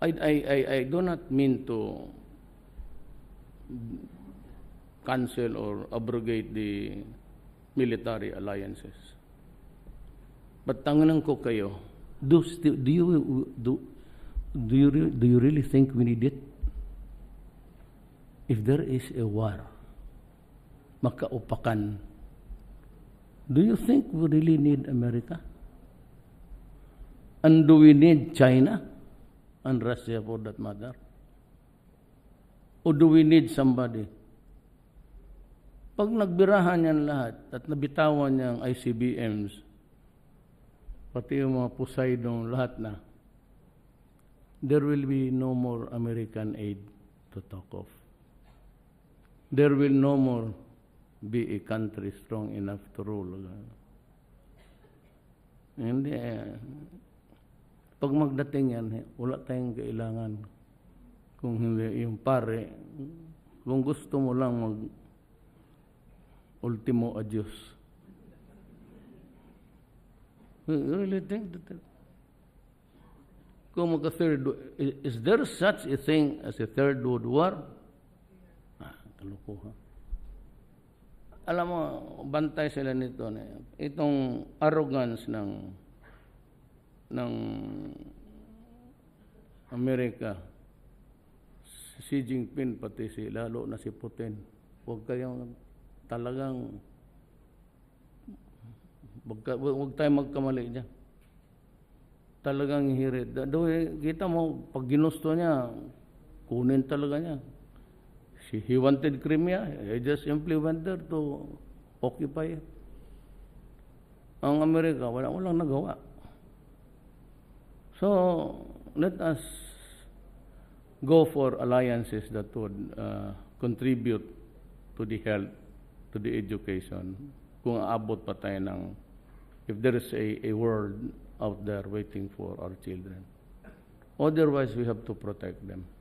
I do not mean to cancel or abrogate the military alliances. But tangan ko kayo, do you really think we need it? If there is a war, makaupakan, do you think we really need America? And do we need China and Russia for that matter? Or do we need somebody? Pag nagbirahan yan lahat at nabitawan niyang ICBMs, pati yung mga Poseidon, lahat na, there will be no more American aid to talk of. There will no more be a country strong enough to rule. Hindi. Pag magdating yan, wala tayong kailangan. Kung hindi yung pare, kung gusto mo lang ultimo adios. You really think that? Kung is there such a thing as a third world war? Kalukuhan. Alam mo, bantay sila nito. Itong arrogance ng Amerika, si Xi Jinping, pati lalo na si Putin, huwag tayong magkamali dyan. Talagang hirit. Kita mo, pag ginusto niya, kunin talaga niya. He wanted Crimea. He just simply went there to occupy it. Ang Amerika, walang nagawa. So, let us go for alliances that would contribute to the health, to the education. Kung aabot pa tayo ng, if there is a world out there waiting for our children. Otherwise, we have to protect them.